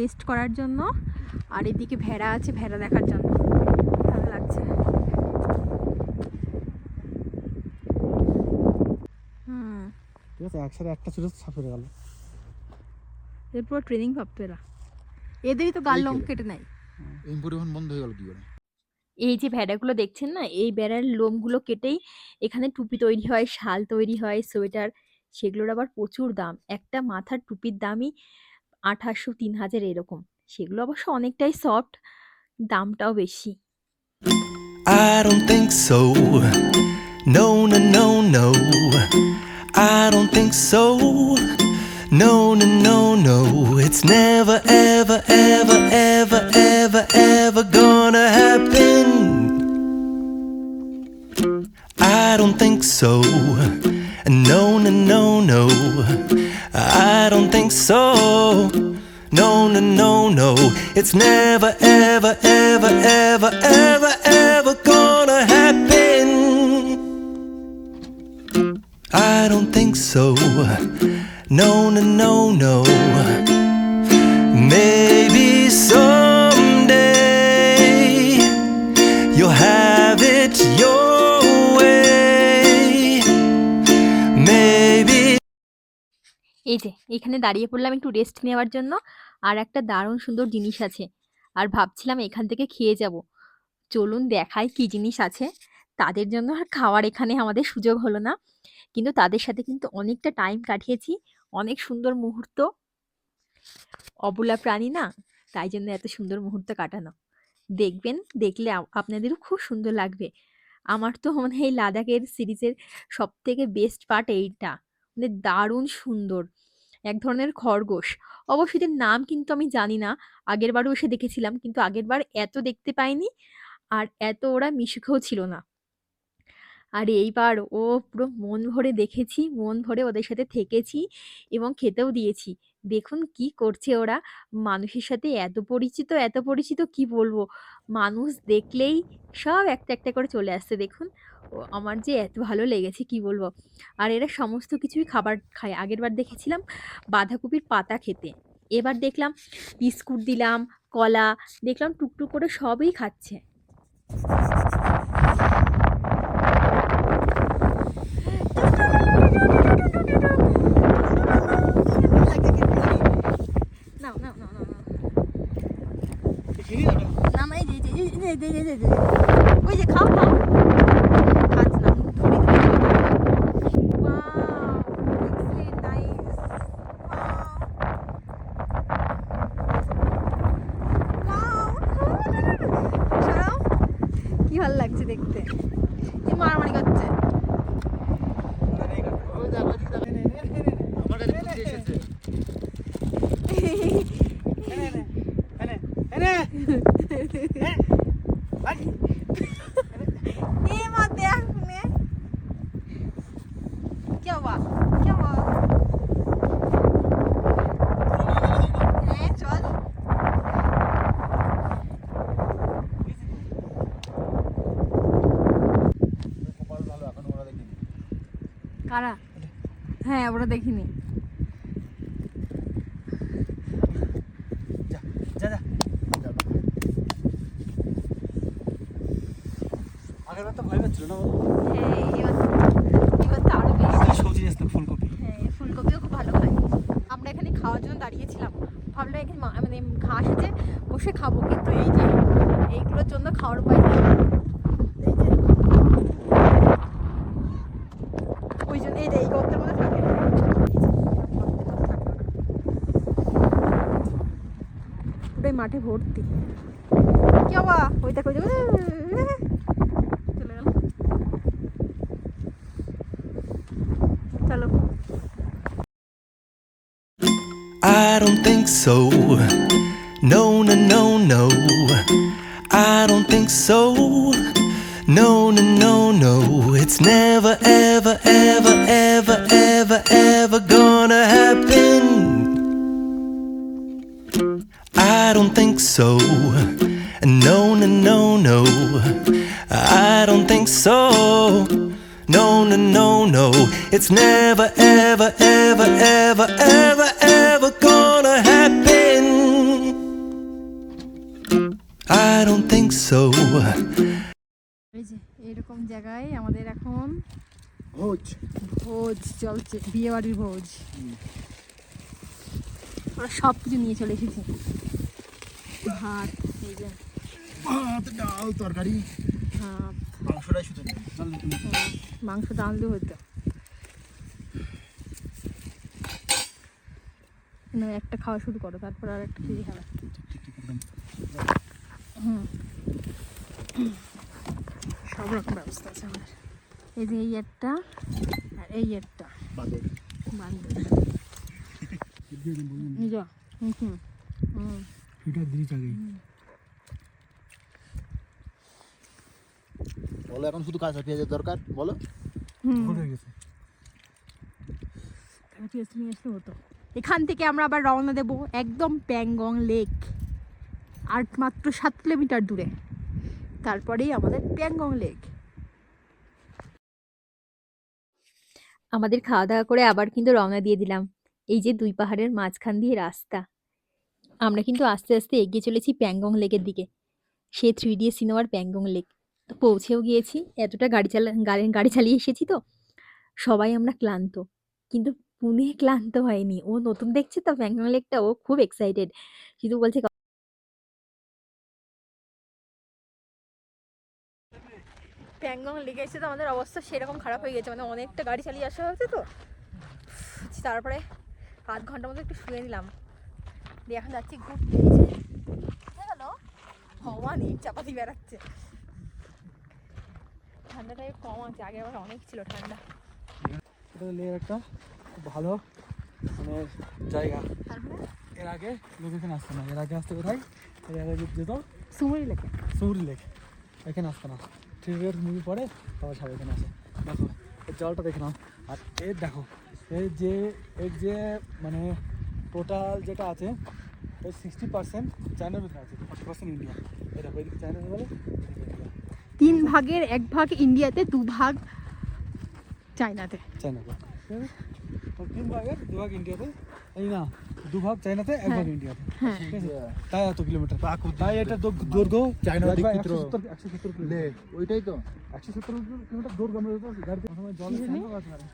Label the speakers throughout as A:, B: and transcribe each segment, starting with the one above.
A: Rest করার জন্য, আর এদিকে ভেড়া আছে, ভেড়া দেখার জন্য। ভালো লাগছে।
B: ঠিক আছে, একসাথে একটা ছোট ছাপড়ে গেল।
A: এরপর ট্রেনিং প্রাপ্ত এরা, এদেরই তো গাল লোম কেটে নেয়।
C: এই পরিবহন বন্ধ হয়ে গেল কি করে?
A: এই যে ভেড়াগুলো দেখছেন না, এই ভেড়ার লোমগুলো কেটেই এখানে টুপি তৈরি হয়, শাল তৈরি হয়, সোয়েটার। সেগুলোর আবার প্রচুর দাম। একটা মাথার টুপির দামই 2800 3000 এরকম। সেগুলো অবশ্য অনেকটাই সফট, দামটাও বেশি।
D: I don't think so. No, no, no, no. I don't think so. No, no, no, no. It's never, ever, ever, ever, ever, ever gonna happen. I don't think so. No, no, no, no. I don't think so. No, no, no, no. It's never, ever, ever, ever, ever, ever gonna happen. I don't think so. No, no, no, no. Maybe someday you'll have it your way. Maybe.
A: এই যে এখানে দাঁড়িয়ে পড়লাম একটু rest নেওয়ার জন্য। আর একটা দারুণ সুন্দর জিনিস আছে, আর ভাবছিলাম এখান থেকে খেয়ে যাব। চলুন দেখাই কি জিনিস আছে। তাদের জন্য আর খাওয়ার এখানে আমাদের সুযোগ হলো না, কিন্তু তাদের সাথে কিন্তু অনেকটা টাইম কাটিয়েছি। অনেক সুন্দর মুহূর্ত। অবলা প্রাণী না, তাই জন্য এত সুন্দর মুহূর্ত কাটানো। দেখবেন, দেখলে আপনাদেরও খুব সুন্দর লাগবে। আমার তো মনে হয় এই লাদাখের সিরিজের সব থেকে বেস্ট পার্ট এইটা। মানে দারুণ সুন্দর এক ধরনের খরগোশ। অবশ্য এদের নাম কিন্তু আমি জানি না, আগের বারও এসে দেখেছিলাম, কিন্তু আগের বার এত দেখতে পাইনি, আর এত ওরা মিশুকেও ছিল না। আর এইবার ও পুরো মন ভরে দেখেছি, মন ভরে ওদের সাথে থেকেছি এবং খেতেও দিয়েছি। দেখুন কি করছে ওরা। মানুষের সাথে এত পরিচিত, এত পরিচিত কি বলবো। মানুষ দেখলেই সব একটা একটা করে চলে আসছে। দেখুন, ও আমার যে এত ভালো লেগেছে কি বলবো। আর এরা সমস্ত কিছুই খাবার খায়। আগেরবার দেখেছিলাম বাঁধাকপির পাতা খেতে, এবার দেখলাম বিস্কুট দিলাম, কলা দেখলাম টুকটুক করে সবই খাচ্ছে। নাও নাও নাও নাও নাও। না না, এই যে ওই যে খাও খাও। খাচ্ছে না, মুখ ধরে ধরে খাবে। সরাও। কি ভালো লাগছে দেখতে। কি মারামারি করছে। क्या हुआ क्या हुआ? चल কারা? হ্যাঁ, ওরা দেখিনি।
B: আগেরবার তো ভয় পাচ্ছিল না?
A: হ্যাঁ, এবার তো আরো বেশি।
B: সবজি আসতো ফুলকপি।
A: হ্যাঁ, ফুলকপিও খুব ভালো খাই। আমরা এখানে খাওয়ার জন্য দাঁড়িয়েছিলাম, ভাবলাম এখানে মানে ঘাস আছে, বসে খাবো, কিন্তু এই যে এইগুলোর জন্য খাওয়ার উপায় নেই। এই যে ওই জন্য এই যে এই গর্তের মধ্যে থাকে। পুরোই মাঠে ভর্তি। কি বাবা, ওই দেখো চলে গেল। চলো।
D: I don't think so. No, no, no, no. I don't think so. No, no, no, no. It's never, ever, ever, ever, ever, ever gonna happen. I don't think so. No, no, no, no. I don't think so. No, no, no, no. It's never, ever, ever, ever, ever, ever gonna happen. I don't think so.
A: এই যে এরকম জায়গায় আমাদের এখন ভোজ চলছে, বিয়ে বাড়ির ভোজ। ওরা সব কিছু নিয়ে চলে এসেছে। ভাত, এই যে
B: ভাত, ডাল, তরকারি,
A: ভাত,
B: মাংসটাই শুধু নেই।
A: মাংসটা আনলেও হতো না। একটা খাওয়া শুরু করো, তারপর আর একটা খেয়ে খাবে। সব রকম ব্যবস্থা আছে আমাদের। এই যে এই একটা আর এই একটা বান্দর। যা
B: এটা দিস আগে।
C: বলো এখন শুধু কাঁচা পেঁয়াজের দরকার, বলো।
B: হয়ে গেছে।
A: পেঁয়াজ নিয়ে আসলে হতো। এখান থেকে আমরা আবার রওনা দেব একদম প্যাংগং লেক, আর মাত্র 7 কিলোমিটার দূরে। তারপরেই আমাদের প্যাংগং লেক। আমাদের খাওয়া দাওয়া করে আবার কিন্তু রওনা দিয়ে দিলাম। এই যে 2 পাহাড়ের মাঝখান দিয়ে রাস্তা। আমরা কিন্তু আস্তে আস্তে এগিয়ে চলেছি প্যাংগং লেকের দিকে। সে 3D সিনেমার প্যাংগং লেক। তো পৌঁছেও গিয়েছি। এতটা গাড়ি চালিয়ে এসেছি তো সবাই আমরা ক্লান্ত, কিন্তু পুনে ক্লান্ত হয়নি। ও নতুন দেখছে তো প্যাংগং লেকটা, ও খুব এক্সাইটেড। শুধু বলছে প্যাংগং লেকে এসে তো আমাদের অবস্থা সেরকম খারাপ হয়ে গেছে, মানে অনেকটা গাড়ি চালিয়ে আসা হয়েছে তো। তারপরে আধ ঘন্টার মতো একটু শুয়ে নিলাম, দিয়ে এখন যাচ্ছি ঘুরতে। হ্যালো, ভগবান ইট চাপাতি বেড়াচ্ছে। ঠান্ডাটা কম আছে, আগে আবার অনেক ছিল ঠান্ডা।
B: এটা লের একটা খুব ভালো মানে জায়গা।
A: তারপরে
B: এর আগে লোক এখানে আসতো না। এর আগে আসতে কোথায়? এর আগে যেত
A: সুমুরি লেকে।
B: সৌরি লেক। এখানে আসতো না। 3 ইয়ার্স মুভি পরে সবাই সবাই এখানে আসে। দেখো এর জলটা দেখে নাও। আর এর দেখো এর যে মানে টোটাল যেটা আছে এর 60% চায়নার ভিতরে আছে, 40% ইন্ডিয়া। এই দেখো এদিকে চায়না বলে,
A: 3 ভাগের 1 ভাগ ইন্ডিয়াতে, 2 ভাগ চায়নাতে।
B: চায়নাতে 3 ভাগের 2 ভাগ ইন্ডিয়াতে, এই না 2 ভাগ চায়নাতে, 1 ভাগ ইন্ডিয়াতে।
A: হ্যাঁ,
B: ঠিক আছে? তাই এত কিলোমিটার। তাই এটা দৈর্ঘ্য
C: চায়নার দিক চিত্র
B: 170
C: লে
B: কিলোমিটার।
C: ওইটাই তো
B: 170 কিলোমিটার দৈর্ঘ্য। আমরা গাড়িতে প্রথমে জলে স্নান করতে পারি।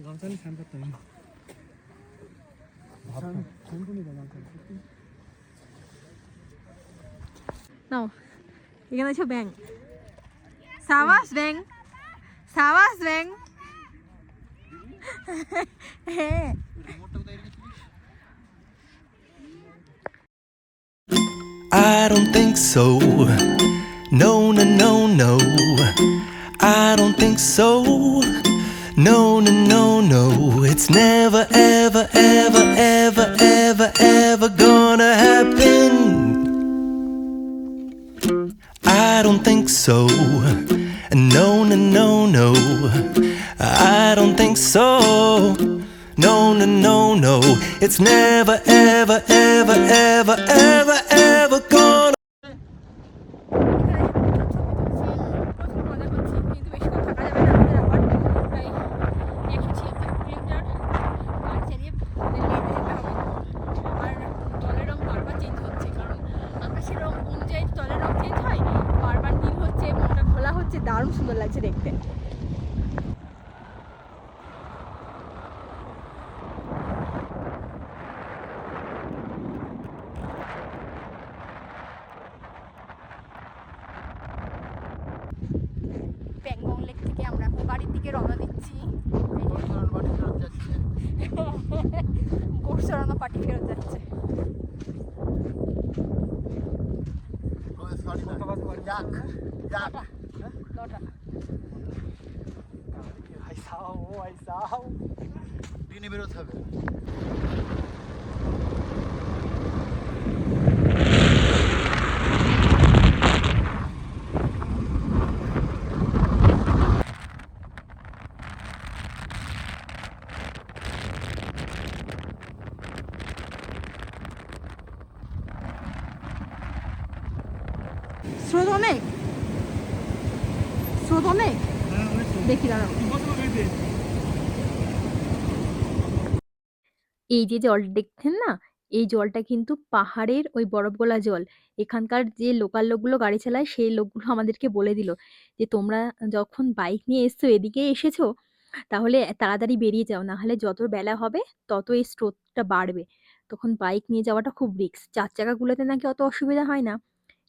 B: গামছালি স্নান করতে হবে।
A: নাও এখানে আছে ব্যাং। সাবাস ব্যাং, সাবাস ব্যাং। হ্যাঁ,
D: I don't think so. No, no, no, no. I don't think so. No, no, no, no. It's never, ever, ever, ever, ever, ever gonna happen. I don't think so. No, no, no, no. I don't think so. No, no, no, no. It's never, ever, ever, ever, ever, ever gonna.
A: প্রচুর মজা করছি, কিন্তু বেশি করে থাকা যাবে না। আমাদের আবার প্রায় 176 কিলোমিটার গাড়ি চালিয়ে লেতে যেতে হবে। আর জলের রং বারবার চেঞ্জ হচ্ছে, কারণ আকাশের রং অনুযায়ী জলের রং চেঞ্জ হয়। বারবার নীল হচ্ছে, মনটা ঘোলা হচ্ছে, দারুণ সুন্দর লাগছে দেখতে। প্যাংগং লেক থেকে আমরা এখন বাড়ির দিকে রওনা দিচ্ছি। গোড় চড়ানো পার্টি ফেরত যাচ্ছে। লটা
C: দিনে বেরোতে হবে।
A: স্রোত অনেক, স্রোত অনেক। দেখি দাঁড়াও, এই যে জলটা দেখছেন না, এই জলটা কিন্তু পাহাড়ের ওই বরফ গলা জল। এখানকার যে লোকাল লোকগুলো গাড়ি চালায় সেই লোকগুলো আমাদেরকে বলে দিল যে, "তোমরা যখন বাইক নিয়ে এসছো এদিকে এসেছো তাহলে তাড়াতাড়ি বেরিয়ে যাও। না হলে যত বেলা হবে তত এই স্রোতটা বাড়বে। তখন বাইক নিয়ে যাওয়াটা খুব রিস্ক।" ৪ চাকাগুলোতে নাকি অত অসুবিধা হয় না।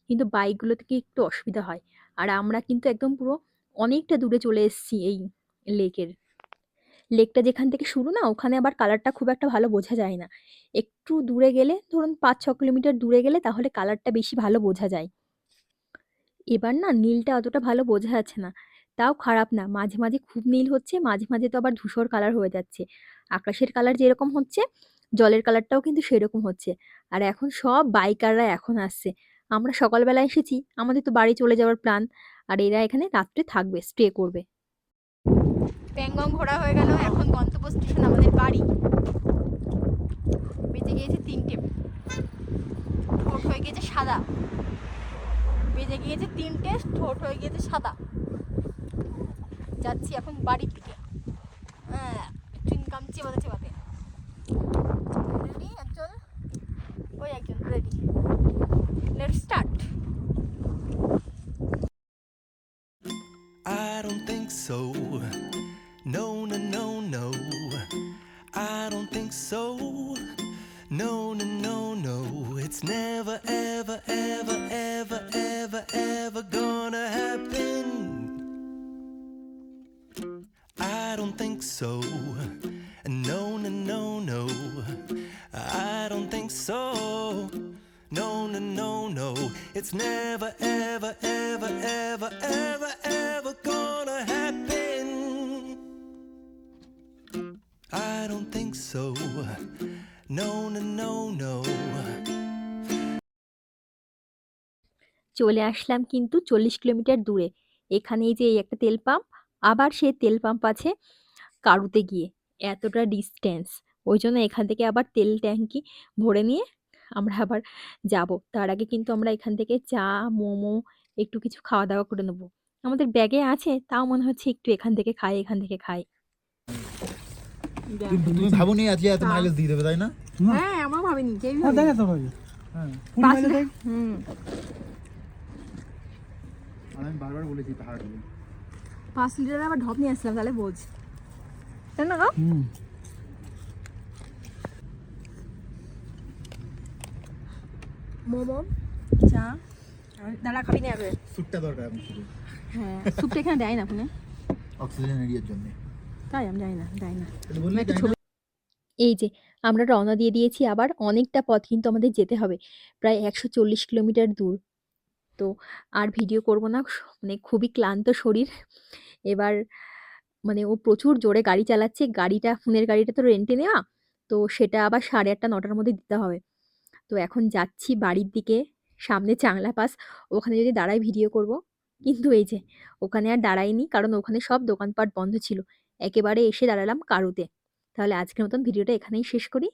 A: কিন্তু বাইকগুলোতে কি একটু অসুবিধা হয়। আর আমরা কিন্তু একদম পুরো অনেকটা দূরে চলে এসেছি এই লেকের। লেকটা যেখান থেকে শুরু না ওখানে আবার কালারটা খুব একটা ভালো বোঝা যায় না। একটু দূরে গেলে ধরুন ৫-৬ কিলোমিটার দূরে গেলে তাহলে কালারটা বেশি ভালো বোঝা যায়। এবার না নীলটা অতটা ভালো বোঝা যাচ্ছে না। তাও খারাপ না। মাঝে, মাঝে খুব নীল হচ্ছে, মাঝে, মাঝে তো আবার ধূসর কালার হয়ে যাচ্ছে। আকাশের কালার যেরকম হচ্ছে, জলের কালারটাও কিন্তু সেরকম হচ্ছে। আর এখন সব বাইকাররা এখন আসছে। আমরা সকালবেলা এসেছি, আমাদের তো বাড়ি চলে যাওয়ার প্ল্যান। আর এরা এখানে রাত্রে থাকবে, স্টে করবে। প্যাংগং ঘোরা হয়ে গেল, এখন গন্তব্য স্টেশন আমাদের বাড়ি। বেজে গিয়েছে ৩টে। ঠোঁট হয়ে গিয়েছে সাদা। বেজে গিয়েছে ৩টে, ঠোঁট হয়ে গিয়েছে সাদা। যাচ্ছি এখন বাড়ির দিকে। Chewing gum চেবাতে চেবাতে। রেডি একজন, ওই একজন ready. Let's start.
D: I don't think so. No, no, no, no. I don't think so. No, no, no, no. It's never, ever, ever, ever, ever, ever gonna happen. I don't think so. No, no, no, no. I don't think so. No, no, no, no. It's never, ever, ever, ever, ever, ever gonna happen. I don't think so. No, no, no, no.
A: চলে আসলাম কিন্তু ৪০ kilometre দূরে। এখানে এই যে এই একটা তেল pump, আবার সেই তেল পাম্প আছে কারুতে গিয়ে। এতটা ডিসট্যান্স। ওইজন্য এখান থেকে আবার তেল ট্যাঙ্কি ভরে নিয়ে আমরা আবার যাবো। তার আগে কিন্তু আমরা এখান থেকে চা, মোমো একটু কিছু খাওয়া-দাওয়া করে নেবো। আমাদের ব্যাগে আছে, তাও মনে হচ্ছে একটু এখান থেকে খাই, এখান থেকে খাই।
C: তুমি ভাবোনি আজকে এত মাইলেজ দিয়ে দেবে, তাই না?
A: হ্যাঁ, আমরাও ভাবিনি। কেউই
B: হ্যাঁ,
A: ভাবেনি।
B: দেখে তো ভাবি।
C: হ্যাঁ,
B: 20 মাইলে দেখ।
A: হুম।
C: আর আমি বারবার বলেছি পাহাড় বলে।
A: ৫ লিটারের আবার ঢপ নিয়ে আসলাম, তাহলে বোঝ। তাই না গো?
B: হুম।
A: মোমো, চা। দাঁড়া, খাবি না আগে?
C: স্যুটটা দরকার এখন শুধু
A: হ্যাঁ, স্যুপটা এখানে দেয় না ফোনে।
C: অক্সিজেন এরিয়ার জন্য।
A: তাই আমি জানি না, দেয় না।
C: বললি
A: একটা
C: তাই
A: ছবি।
C: না?
A: এই যে আমরা রওনা দিয়ে দিয়েছি, আবার অনেকটা পথ কিন্তু আমাদের যেতে হবে। প্রায় ১৪০ কিলোমিটার দূর। তো আর ভিডিও করব না। মানে খুবই ক্লান্ত শরীর। এবার মানে ও প্রচুর জোরে গাড়ি চালাচ্ছে। গাড়িটা, ফোনের গাড়িটা তো রেন্টে নেওয়া। তো সেটা আবার 8:30-9টার মধ্যে দিতে হবে। তো এখন যাচ্ছি বাড়ির দিকে। সামনে চাংলা পাস। ওখানে যদি দাঁড়াই ভিডিও করব। কিন্তু এই যে ওখানে আর দাঁড়াইনি, কারণ ওখানে সব দোকানপাট বন্ধ ছিল। একেবারে এসে দাঁড়ালাম কারুতে। তাহলে আজকের মতন ভিডিওটা এখানেই শেষ করি।